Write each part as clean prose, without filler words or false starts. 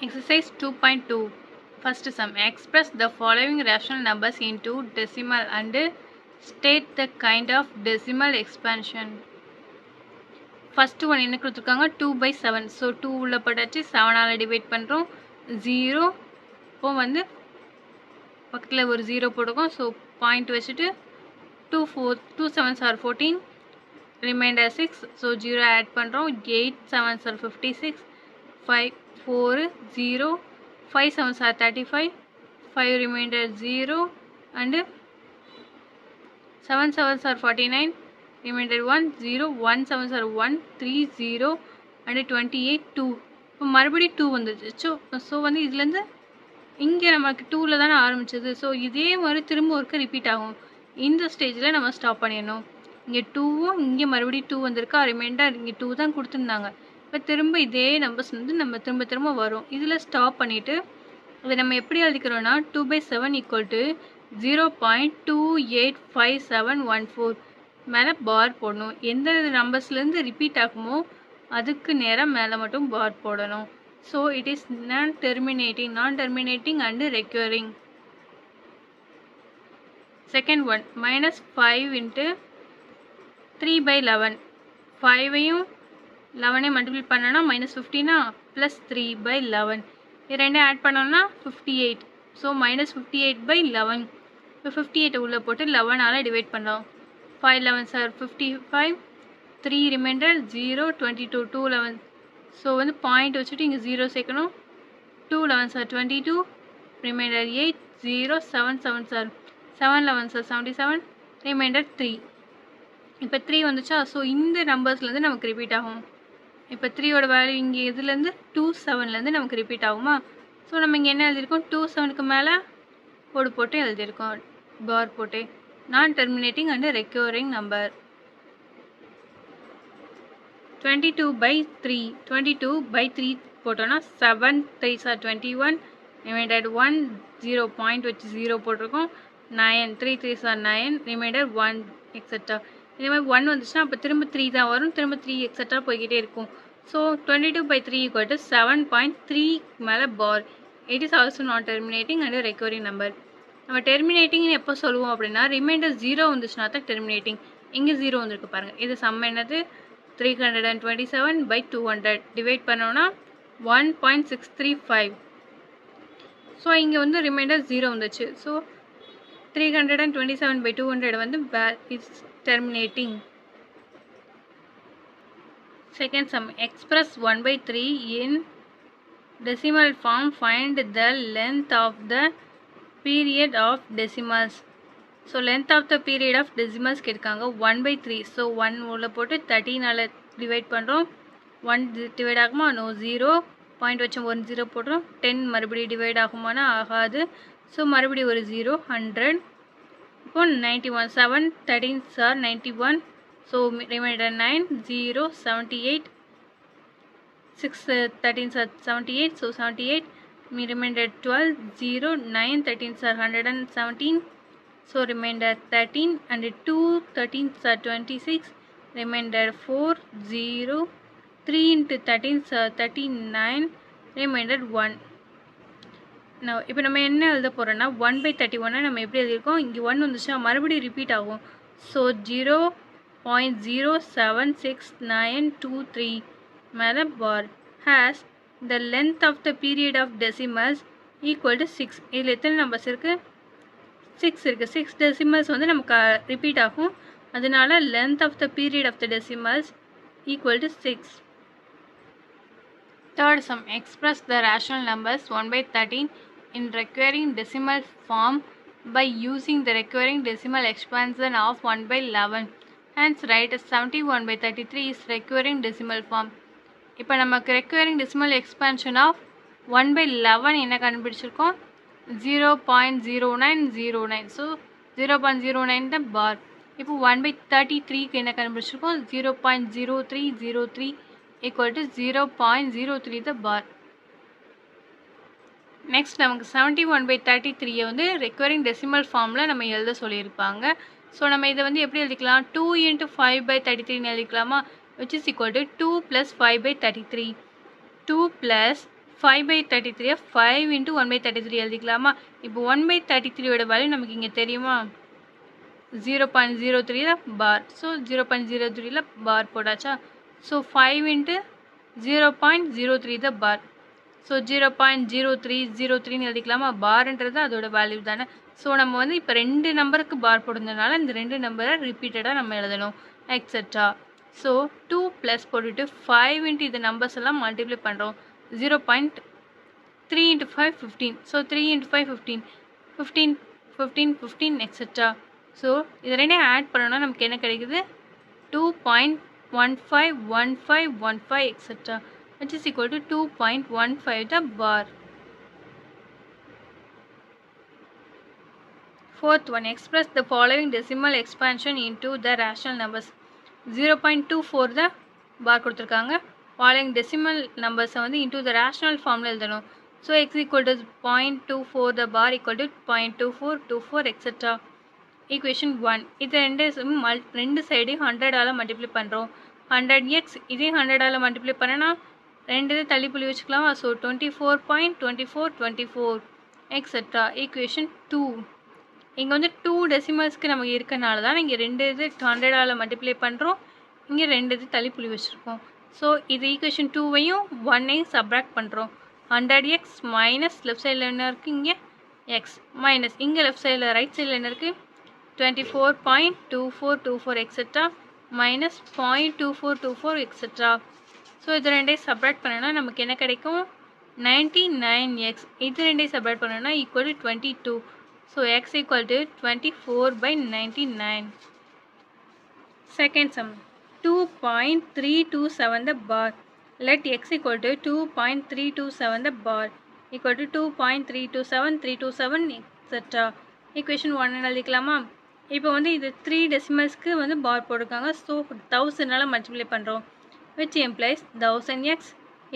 Exercise 2.2. First sum. Express the following rational numbers into decimal and state the kind of decimal expansion. First one என்ன கொடுத்துருக்காங்க 2/7. So 2 உள்ள போட்டாச்சு 7ஆல் divide பண்ணுறோம் 0. இப்போ வந்து பக்கத்தில் ஒரு 0 போட்டுக்கோம். ஸோ பாயிண்ட் வச்சுட்டு 2 7s are 14. Reminder 6. So 0 add பண்ணுறோம் 8 7s are 56. 5 4 0 5 7s are 35. 5 remainder 0 and 7 7s are 49. Remainder 1 0 1 7s are 1 3 0 and 28 2. இப்போ மறுபடியும் 2 வந்துச்சு. ஸோ வந்து இதுலேருந்து இங்கே நமக்கு 2ல் தானே ஆரம்பிச்சது. ஸோ இதே மாதிரி திரும்ப ஒருக்க ரிப்பீட் ஆகும். இந்த ஸ்டேஜில் நம்ம ஸ்டாப் பண்ணிடணும். இங்கே 2வும் இங்கே மறுபடியும் 2 வந்திருக்கா. ரிமைண்டர் இங்கே 2 தான் கொடுத்துருந்தாங்க. இப்போ திரும்ப இதே நம்பர்ஸ் வந்து நம்ம திரும்ப வரும். இதில் ஸ்டாப் பண்ணிவிட்டு அதை நம்ம எப்படி எழுதிக்கிறோன்னா 2/7 ஈக்குவல் டு 0.285714 மேலே பார் போடணும். எந்த நம்பர்ஸ்லேருந்து ரிப்பீட் ஆகுமோ அதுக்கு நேராக மேலே மட்டும் பார் போடணும். So it is non terminating and recurring. Second one -5 × 3/11. 5ஐயும் 11ஐயும் மல்டிபிள் பண்ணோன்னா -15 ப்ளஸ் 3/11. இது ரெண்டையும் ஆட் பண்ணோம்னா 58. ஸோ -58/11. இப்போ 58 உள்ளே போட்டு 11ஆல் டிவைட் பண்ணோம். 5 11s are 55. 3 ரிமைண்டர் 0 22 2 11. ஸோ வந்து பாயிண்ட் வச்சுட்டு இங்கே 0 சேர்க்கணும். 2 11s are 22. Reminder 8 0 7 7s are 7 11s are 77. Reminder 3. இப்போ 3 வந்துச்சா. ஸோ இந்த நம்பர்ஸ்லேருந்து நமக்கு ரிப்பீட் ஆகும். இப்போ 3யோட வேல்யூ இங்கே இதுலேருந்து 27லேருந்து நமக்கு ரிப்பீட் ஆகுமா. ஸோ நம்ம இங்கே என்ன எழுதியிருக்கோம் 27க்கு மேலே கோடு போட்டு எழுதியிருக்கோம் பார் போட்டு. நான் டெர்மினேட்டிங் அண்ட் ரெக்யூரிங் நம்பர். 22/3. 22/3 போட்டோன்னா 7 3s are 21. ரிமைண்டர் 1 0 பாயிண்ட் வச்சு 0 போட்டிருக்கோம். 9 3 3s are 9. Reminder 1 etcetera. இதே மாதிரி 1 வந்துச்சுன்னா அப்போ திரும்ப 3 தான் வரும். திரும்ப 3 எக்ஸெட்ரா போய்கிட்டே இருக்கும். ஸோ 22/3 ஈக்குவல் டு 7.3 மேலே bar. It is also not terminating and recurring number. நம்ம டெர்மினேட்டிங்னு எப்போ சொல்லுவோம் அப்படின்னா ரிமைண்டர் 0 வந்துச்சுன்னா தான் டெர்மினேட்டிங். இங்கே 0 வந்துருக்கு பாருங்கள். இது சம் என்னது 327/200 டிவைட் பண்ணோன்னா 1.635. ஸோ இங்கே வந்து ரிமைண்டர் 0 வந்துச்சு. ஸோ 327/200 வந்து is terminating. Second sum. Express 1/3 in decimal form. Find the length of the period of decimals. So length of the period of decimals கேட்காங்க 1/3. ஸோ 1 உள்ள போட்டு 13ஆல் டிவைட் பண்ணுறோம். 1 டிவைட் ஆகுமா? நோ. 0 பாயிண்ட் வச்சு 1 0 போட்டுரும். 10 மறுபடியும் டிவைட் ஆகுமானா ஆகாது. ஸோ மறுபடியும் ஒரு 0 100. இப்போ 91 7 13s are 91. So reminder 9 0 78. 6 13s are 78. So 78. Reminder 12 0 9 13s are 117. So reminder 13 and 2 13s are 26. Reminder 4 0 3 × 13s are 39. Reminder 1. இப்போ நம்ம என்ன எழுத போகிறோன்னா 1/31 நம்ம எப்படி எழுதியிருக்கோம். இங்கே 1 வந்துச்சுன்னா மறுபடியும் ரிப்பீட் ஆகும். ஸோ 0.07693 மேலே bar. Has the length of the period of decimals equal to 6. இதில் எத்தனை நம்பர்ஸ் இருக்குது 6 இருக்குது. 6 டெசிமல்ஸ் வந்து நமக்கு ரிப்பீட் ஆகும். அதனால length of the period of the decimals equal to 6. Third sum. Express the rational numbers 1/13 in recurring decimal form by using the recurring decimal expansion of 1/11. Hence write 71/33 is recurring decimal form. இப்போ நமக்கு recurring decimal expansion of 1/11 என்ன கண்டுபிடிச்சிருக்கோம் 0.0909. So 0.09 தான் பார். இப்போ 1/33க்கு என்ன கண்டுபிடிச்சிருக்கோம் 0.0303 equal to 0.03 the bar. Next நமக்கு 71/33 வந்து ரெக்வரிங் டெசிமல் ஃபார்மில் நம்ம எழுத சொல்லியிருப்பாங்க. ஸோ நம்ம இதை வந்து எப்படி எழுதிக்கலாம் 2 × 5/33 எழுதிக்கலாமா, which is equal to 2 + 5/33. 2 + 5/33 5 into 1/33 எழுதிக்கலாமா? இப்போ 1/33 வேல்யூ நமக்கு இங்கே தெரியுமா? 0.03 பார். ஸோ 0.03 பார் போட்டாச்சா? ஸோ 5 into 0.03 பார். ஸோ 0.0303 எழுதிக்கலாமா? பார்ன்றது அதோட வேல்யூ தானே. ஸோ நம்ம வந்து இப்போ 2 நம்பருக்கு பார் போடுறதுனால இந்த 2 நம்பரை ரிப்பீட்டடாக நம்ம எழுதணும் எக்ஸெட்ரா. ஸோ 2 ப்ளஸ் போட்டுட்டு 5 into இந்த நம்பர்ஸ் எல்லாம் மல்டிப்ளை பண்ணுறோம். 0.3 into 5 15. So 3 into 5 15 15 15 15 etcetera. So இது ரெண்டையும் ஆட் பண்ணோன்னா நமக்கு என்ன கிடைக்குது? 2.151515 etcetera which is equal to 2.15 the bar. Fourth one, express the following decimal expansion into the rational numbers. 0.24 the bar கொடுத்துருக்காங்க. following decimal numbers வந்து into the rational formula எழுதணும். So x equal to 0.24 the bar equal to 0.2424 etc. Equation 1. இது ரெண்டு சைடையும் 100ஆல் multiply பண்ணுறோம். 100x இதையும் 100ஆல் multiply பண்ணனா ரெண்டு இது தள்ளி புள்ளி வச்சுக்கலாமா? So 24.2424 etcetera. ஈக்குவேஷன் 2. இங்கே வந்து 2 டெசிமல்ஸ்க்கு நமக்கு இருக்கனால தான் இங்கே ரெண்டு இது 100ஆல் மல்டிப்ளை பண்ணுறோம், இங்கே ரெண்டு இது தள்ளி புள்ளி வச்சுருக்கோம். ஸோ இது ஈக்குவேஷன் 2வையும் 1ஐயும் சப்ராக்ட் பண்ணுறோம். 100x மைனஸ் லெஃப்ட் சைடில் என்ன இருக்குது? இங்கே எக்ஸ் மைனஸ் இங்கே லெஃப்ட் சைடில் ரைட் சைடில் என்ன இருக்குது? 24.2424 எக்ஸெட்ரா மைனஸ் 0.2424 எக்ஸெட்ரா. ஸோ இது ரெண்டையும் சப்ராக்ட் பண்ணோன்னா நமக்கு என்ன கிடைக்கும்? 99x. இது ரெண்டையும் சப்ராக்ட் பண்ணோன்னா equal to 22. So x equal to 24/99. Second sum 2.327 the bar. Let x equal to 2.327 the bar equal to 2.327327 etc. Equation 1 எழுதிக்கலாமா? இப்போ வந்து இது 3 டெசிமல்ஸ்க்கு வந்து பார் போட்டிருக்காங்க. ஸோ 1000ஆல் மல்டிப்ளை பண்ணுறோம். which implies 1000x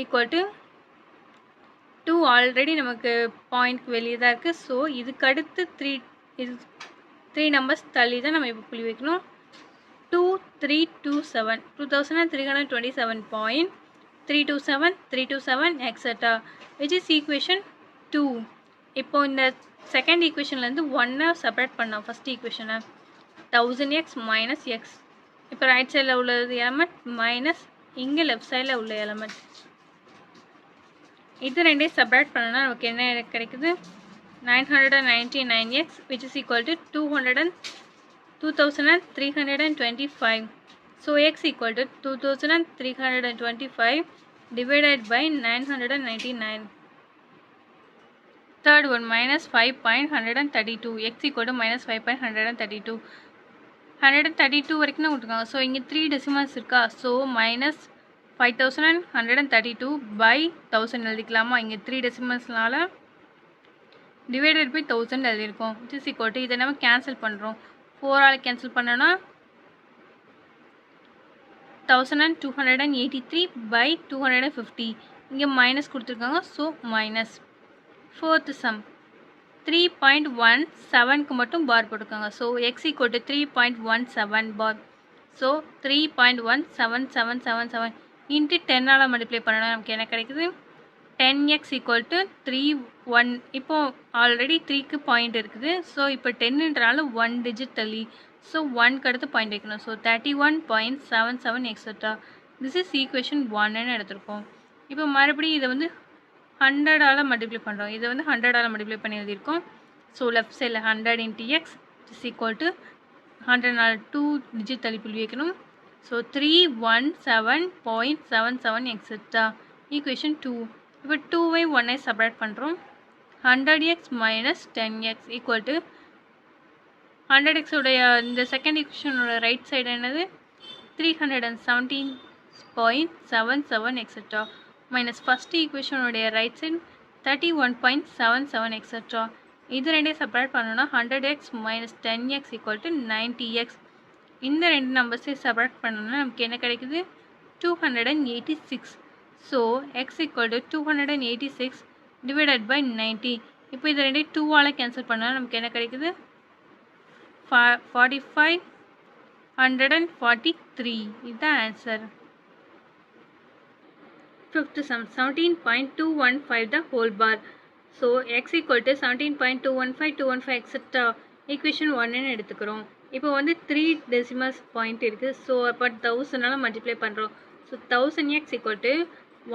equal to 2 already நமக்கு பாயிண்ட்க்கு வெளியே தான் இருக்குது. ஸோ இதுக்கு அடுத்து 3 நம்பர்ஸ் தள்ளி தான் நம்ம இப்போ புள்ளி வைக்கணும். 2327 2327.327 etc. which is equation 2. இப்போ இந்த செகண்ட் ஈக்குவேஷன்லேருந்து 1 செப்பரேட் பண்ணோம். ஃபஸ்ட் ஈக்குவேஷனை 1000x மைனஸ் எக்ஸ். இப்போ ரைட் சைடில் உள்ளது எலமெண்ட் மைனஸ் இங்கே லெஃப்ட் சைடில் உள்ள எலமெண்ட். இது ரெண்டையும் செப்பரேட் பண்ணோன்னா நமக்கு என்ன கிடைக்குது? 999x which is equal to 2325. So x equal to 2325 divided by 999. Third one, minus 5.132. X equal to minus 5.132. 132 வரைக்கும் தான் கொடுத்துருக்காங்க. ஸோ இங்கே 3 டெசிமல்ஸ் இருக்கா? So minus 5132 by 1000 எழுதிக்கலாமா? இங்கே 3 டெசிமல்ஸ்னால டிவைடட் பை 1000 எழுதியிருக்கோம். which is equal to இதை நம்ம கேன்சல் பண்ணுறோம். 4ஆல் கேன்சல் பண்ணோன்னா 1283 by 250. இங்கே மைனஸ் கொடுத்துருக்காங்க. So minus. ஃபோர்த்து சம் 3.17க்கு மட்டும் பார் போட்டிருக்காங்க. So x equal to 3.17 bar. So 3.17777 into 10ஆல் மல்டிப்ளை பண்ணணும். நமக்கு என்ன கிடைக்குது? 10x equal to 31. இப்போது ஆல்ரெடி 3க்கு பாயிண்ட் இருக்குது. ஸோ இப்போ 10ன்றனால 1 டிஜிட் தள்ளி, ஸோ 1க்கு அடுத்து பாயிண்ட் வைக்கணும். So 31.77 etcetera. This is equation 1ன்னு எடுத்திருக்கோம். இப்போ மறுபடியும் இதை வந்து 100ஆல் மல்டிப்ளை பண்ணுறோம். இதை வந்து 100ஆல் மல்டிப்ளை பண்ணி எழுதியிருக்கோம். ஸோ லெஃப்ட் சைடில் 100 into x is equal to 100 2 digit தள்ளி புள்ளி வைக்கணும். So 317.77 etcetera. ஈக்குவேஷன் 2. இப்போ 2ஐ 1ஐ செப்பரேட் பண்ணுறோம். 100x minus 10x equal to 100x உடைய இந்த செகண்ட் ஈக்குவேஷனோட ரைட் சைடு என்னது? 317.77 எக்ஸெட்ரா மைனஸ் ஃபஸ்ட் ஈக்குவேஷனுடைய ரைட் சைடு 31.77 எக்ஸெட்ரா. இது ரெண்டையும் செப்பரேட் பண்ணோன்னா 100x minus 10x equal to 90x. இந்த ரெண்டு நம்பர்ஸையும் செப்பரேட் பண்ணோன்னா நமக்கு என்ன கிடைக்குது? 286. So x equal to 286 divided by 90. இப்போ இது ரெண்டையும் 2ஆல் கேன்சல் பண்ணால் நமக்கு என்ன கிடைக்குது? 4543. இதுதான் answer. Fifth sum 17.215 the whole bar. So x equal to 17.215 215 etc. equation 1 ன்னு எடுத்துக்கிறோம். இப்போ வந்து 3 decimals point இருக்கு. ஸோ அப்போ 1000 மல்டிப்ளை பண்ணுறோம். So 1000x equal to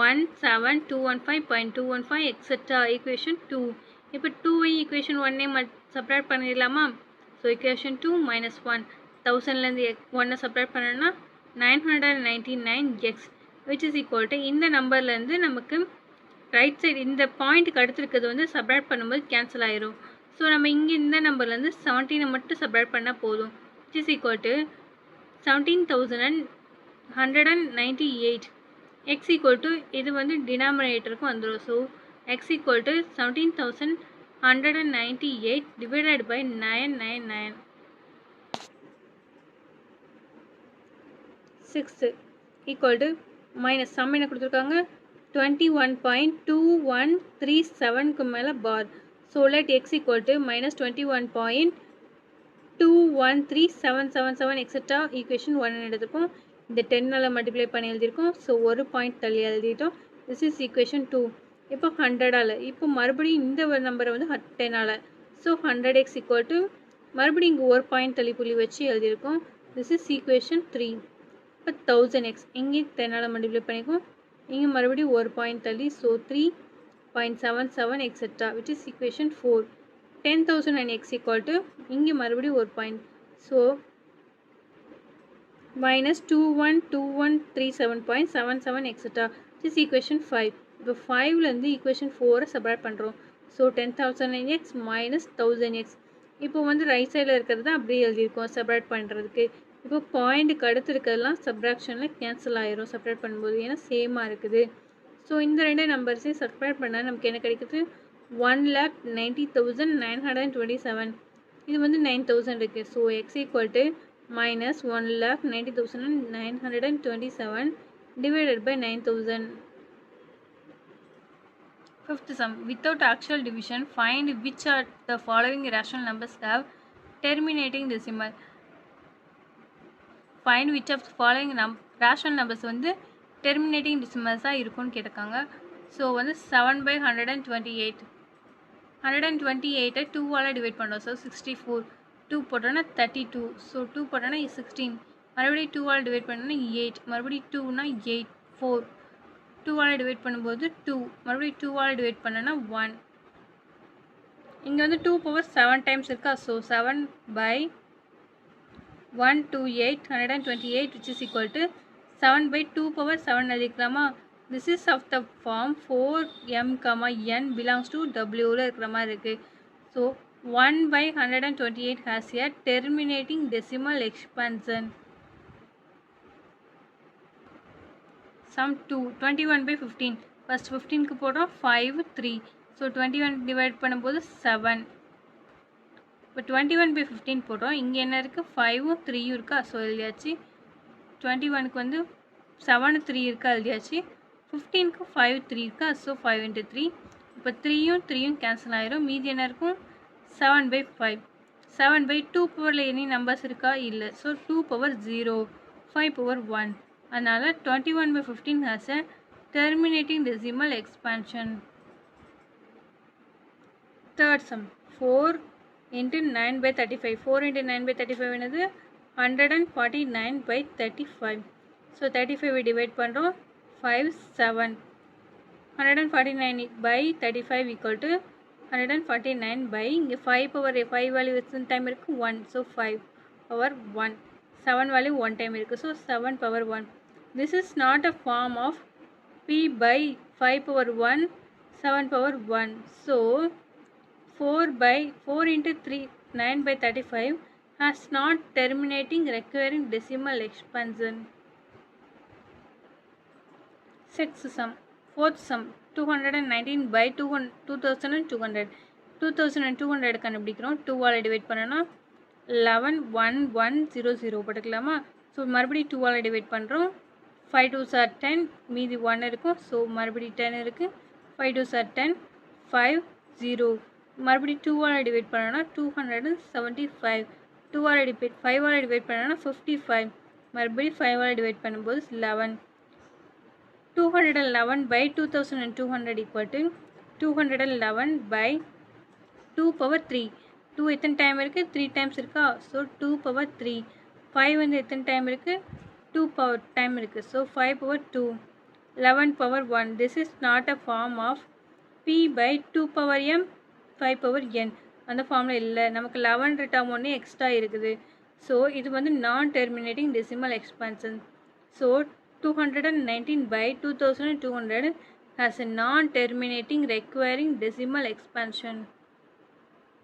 17215.215 etc. equation 2. இப்போ 2 equation 1 சப்ராக்ட் பண்ணிடலாமா? ஸோ equation 2 minus 1 1000லேருந்து 1 சப்ராக்ட் பண்ணோன்னா 999x which is equal to இந்த நம்பர்லேருந்து நமக்கு ரைட் சைடு இந்த பாயிண்ட்டுக்கு அடுத்திருக்கிறது வந்து சப்ராக்ட் பண்ணும்போது கேன்சல் ஆயிரும். ஸோ நம்ம இங்கே இந்த நம்பர்லேருந்து 17 மட்டும் சப்ராக்ட் பண்ணால் போதும். which is equal to 17,198 x equal to இது வந்து டினாமினேட்டருக்கு வந்துடும். So x equal to 17,198 divided by 999. Sixth equal to minus sum என்ன கொடுத்துருக்காங்க 21.2137க்கு மேலே bar. So let x equal to minus 21.213777 etc. equation 1 எடுத்துருக்கோம். இந்த 10 மல்டிப்ளை பண்ணி எழுதியிருக்கோம். ஸோ ஒரு பாயிண்ட் தள்ளி எழுதிட்டோம். this is equation 2. இப்போ 100ஆல் இப்போ மறுபடியும் இந்த நம்பரை வந்து 10ஆல். ஸோ 100x equal to மறுபடியும் இங்கே ஒரு பாயிண்ட் தள்ளி புள்ளி வச்சு எழுதியிருக்கோம். this is equation 3. இப்போ 1000x இங்கே 10ஆல் மல்டிப்ளை பண்ணிக்கோம். இங்கே மறுபடியும் ஒரு பாயிண்ட் தள்ளி. So 3.77 etc. which is equation 4. 10,000 and x equal to இங்கே மறுபடியும் ஒரு point. So minus 212137.77 etc. which is equation 5. இப்போ 5லேருந்து equation 4 சப்ராக்ட் பண்ணுறோம். So 10,000x minus 1000x. இப்போ வந்து ரைட் சைடில் இருக்கிறது தான் அப்படியே எழுதியிருக்கோம் சப்ராக்ட் பண்ணுறதுக்கு. இப்போ பாயிண்ட்டுக்கு அடுத்து இருக்கிறதுலாம் சப்ராக்ஷனில் கேன்சல் ஆயிரும் சப்ராக்ட் பண்ணும்போது, ஏன்னா சேமாக இருக்குது. ஸோ இந்த ரெண்டு நம்பர்ஸையும் சப்ராக்ட் பண்ணால் நமக்கு என்ன கிடைக்குது 1,90,927. இது வந்து 9,000 இருக்குது. So x equal to minus 1,90,927 divided by 9,000. Fifth sum, without actual division, find which are the following rational numbers have terminating decimal. Find which of the following rational numbers வந்து terminating decimals இருக்கும்னு கேட்டிருக்காங்க. So வந்து 7/128 128 2ஆல் divide பண்ணுறோம். So 64 2 போட்டோன்னா 32. So 2 போட்டோன்னா 16 மறுபடியும் 2ஆல் divide பண்ணோன்னா 8 மறுபடியும் 2னா 8 4 2ஆல் டிவைட் பண்ணும்போது 2 மறுபடியும் 2ஆல் டிவைட் பண்ணோன்னா 1. இங்கே வந்து 2 பவர் 7 டைம்ஸ் இருக்கா. So 7/128 128 which is equal to 7/2 power 7 எழுதிக்கலாமா. This is of the form 4m, n belongs to wல இருக்கிற மாதிரி இருக்குது. ஸோ 1/128 has a terminating decimal expansion. Sum 2 21/15. First 15க்கு போடுறோம் 5 3. ஸோ 21 டிவைட் பண்ணும்போது 7. இப்போ 21/15 போடுறோம். இங்கே என்ன இருக்குது 5 3 இருக்கா. ஸோ எழுதியாச்சு. 21க்கு வந்து 7 3 இருக்கா எழுதியாச்சு. 15க்கு 5 3 இருக்கா. So 5 into 3. இப்போ 3யும் கேன்சல் ஆயிரும். மீதி என்ன இருக்கும் 7/5. 7/2 பவரில் எனி நம்பர்ஸ் இருக்கா இல்லை. So 2 power 0 5 power 1. அதனால் 21/15 has a terminating decimal expansion. Third sum 4 into 9/35. 4 into 9/35 என்னது 149/35. ஸோ 35 டிவைட் பண்ணுறோம் 5 7. 149/35 equal to 149 இங்கே 5 பவர் 5 வேல்யூ எத்தனை டைம் இருக்குது 1. So 5 power 1. 7 வேல்யூ 1 டைம் இருக்குது. So 7 power 1. This is not a form of p/5 power 1 7 power 1. So 4 into 3 9/35 has not terminating requiring decimal expansion. Sixth sum. Fourth sum 219/2200. 2200 கண்டுபிடிக்கிறோம். 2ஆல் divide பண்ணோன்னா 11,1,1,0,0 போட்டுக்கலாமா. So மறுபடியும் 2ஆல் divide பண்ணுறோம். 5 2s are 10 மீதி 1 இருக்கும். So மறுபடியும் 10 இருக்குது. 5 2s are 10 5 0 மறுபடியும் 2ஆல் டிவைட் பண்ணோன்னா 275. 5ஆல் டிவைட் பண்ணோன்னா 55. மறுபடியும் 5ஆல் டிவைட் பண்ணும்போது 11. 211 by 2200 equal to 211 by 2 power 3. 2 எத்தனை டைம் இருக்குது, 3 டைம்ஸ் இருக்கா, ஸோ 2 power 3. 5 வந்து எத்தனை டைம் இருக்குது, 2 power டைம் இருக்குது, so 5 power 2. 11 power 1. This is not a form of p by 2 power m 5 power n. அந்த ஃபார்மில் இல்லை, நமக்கு 11 டேர்ம் ஒன்று எக்ஸ்ட்ரா இருக்குது. ஸோ இது வந்து நான் terminating decimal expansion. So 219 by 2200 has a non-terminating requiring decimal expansion.